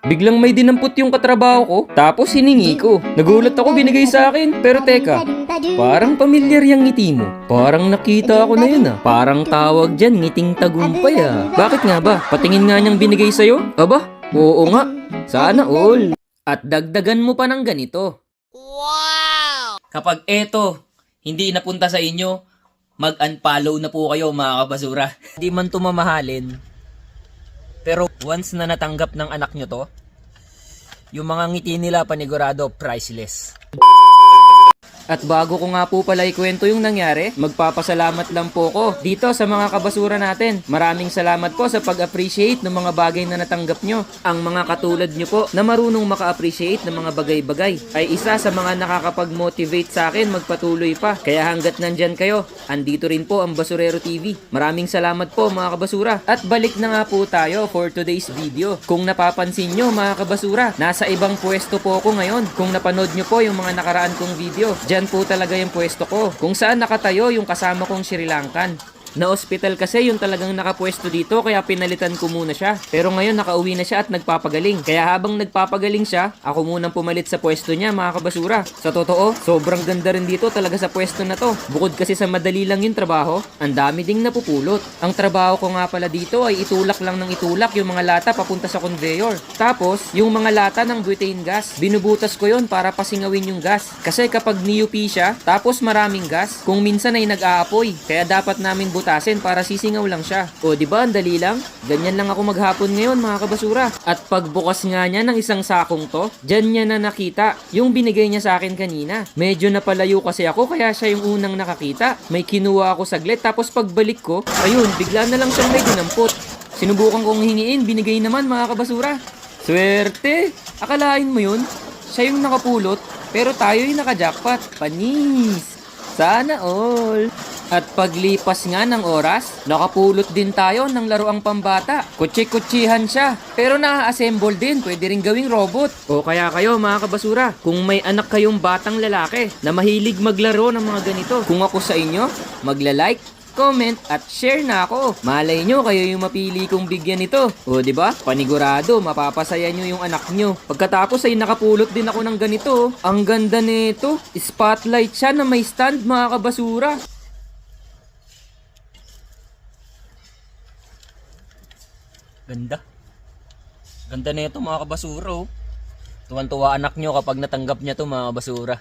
Biglang may dinampot yung katrabaho ko, tapos hiningi ko. Nagulat ako, binigay sa akin. Pero teka, parang pamilyar yung ngiti mo. Parang nakita ko na yun ah. Parang tawag dyan, ngiting tagumpay ah. Bakit nga ba? Patingin nga niyang binigay sa'yo? Aba, oo nga. Sana all. At dagdagan mo pa ng ganito. Wow! Kapag eto, hindi napunta sa inyo, mag-unfollow na po kayo mga kabasura. Hindi man to mamahalin. Pero once na natanggap ng anak nyo to, yung mga ngiti nila panigurado priceless. At bago ko nga po pala ikwento yung nangyari, magpapasalamat lang po ko dito sa mga kabasura natin. Maraming salamat po sa pag-appreciate ng mga bagay na natanggap nyo. Ang mga katulad nyo po na marunong maka-appreciate ng mga bagay-bagay ay isa sa mga nakakapag-motivate sa akin magpatuloy pa. Kaya hanggat nandyan kayo, andito rin po ang Basurero TV. Maraming salamat po mga kabasura. At balik na nga po tayo for today's video. Kung napapansin nyo mga kabasura, nasa ibang pwesto po ako ngayon. Kung napanood nyo po yung mga nakaraan kong video, dyan po talaga yung pwesto ko. Kung saan nakatayo yung kasama kong Sri Lankan. Na hospital kasi yung talagang nakapwesto dito kaya pinalitan ko muna siya. Pero ngayon nakauwi na siya at nagpapagaling. Kaya habang nagpapagaling siya, ako munang pumalit sa pwesto niya mga kabasura. Sa totoo, sobrang ganda rin dito talaga sa pwesto na to. Bukod kasi sa madali lang yung trabaho, ang dami ding napupulot. Ang trabaho ko nga pala dito ay itulak lang ng itulak yung mga lata papunta sa conveyor. Tapos, yung mga lata ng butane gas, binubutas ko yon para pasingawin yung gas. Kasi kapag NIUP siya, tapos maraming gas, kung minsan ay nag-aapoy. Kaya dapat namin butasin para sisingaw lang siya. O di ba, ang dali lang? Ganyan lang ako maghapon ngayon mga kabasura. At pagbukas nga niya ng isang sakong to, dyan niya na nakita yung binigay niya sa akin kanina. Medyo napalayo kasi ako kaya siya yung unang nakakita. May kinuha ako saglit tapos pagbalik ko, ayun, bigla na lang siyang may dinampot. Sinubukan kong hingiin, binigay naman mga kabasura. Swerte! Akalain mo yun? Siya yung nakapulot, pero tayo yung nakajackpot. Panis! Sana all! At paglipas nga ng oras, nakapulot din tayo ng laruang pambata. Kutsi-kutsihan siya. Pero na-assemble din, pwede rin gawing robot. O kaya kayo mga kabasura, kung may anak kayong batang lalaki na mahilig maglaro ng mga ganito, kung ako sa inyo, magla-like, comment at share na ako. Malay nyo kayo yung mapili kong bigyan nito. O di ba? Panigurado, mapapasaya nyo yung anak nyo. Pagkatapos ay nakapulot din ako ng ganito. Ang ganda nito. Spotlight siya na may stand mga kabasura. Ganda. Ganda na ito mga kabasura oh. Tuwan-tuwa anak nyo kapag natanggap niya to mga kabasura.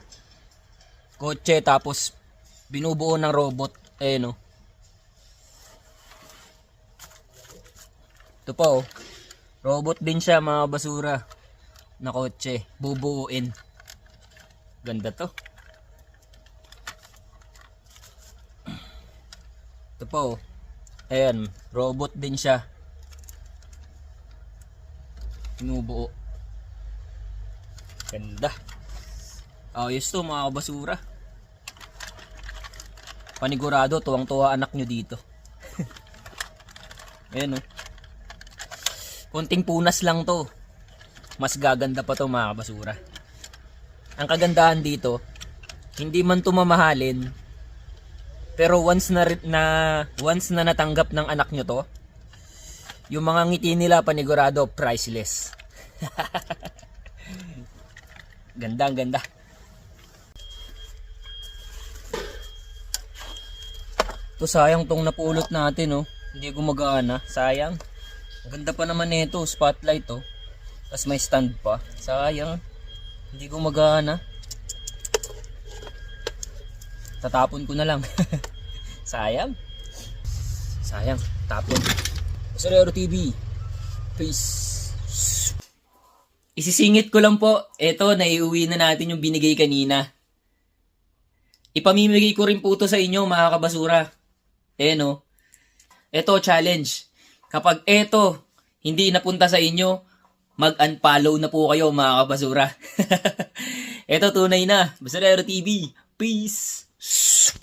Kotse tapos binubuo ng robot. Eh no. Ito pa oh. Robot din siya mga kabasura. Na kotse. Bubuuin. Ganda to. Ito pa oh. Ayan. Robot din siya. Binubuo. Ganda. Ayos to mga kabasura. Panigurado, tuwang-tuwa anak nyo dito. Ayan o. Konting punas lang to. Mas gaganda pa to mga kabasura. Ang kagandahan dito, hindi man to mamahalin. Pero once na natanggap ng anak nyo to, yung mga ngiti nila panigurado priceless. Ganda, ganda. To sayang tong napulot natin oh. Hindi gumagana, sayang. Ganda pa naman nito, spotlight oh. Tapos may stand pa. Sayang. Hindi gumagana. Tatapon ko na lang. Sayang. Sayang, tapon. Basurero TV. Peace. Isisingit ko lang po. Eto, naiuwi na natin yung binigay kanina. Ipamimigay ko rin po ito sa inyo mga kabasura. No. Eto, challenge. Kapag eto, hindi napunta sa inyo, mag-unfollow na po kayo mga kabasura. Eto, tunay na. Basurero TV. Peace.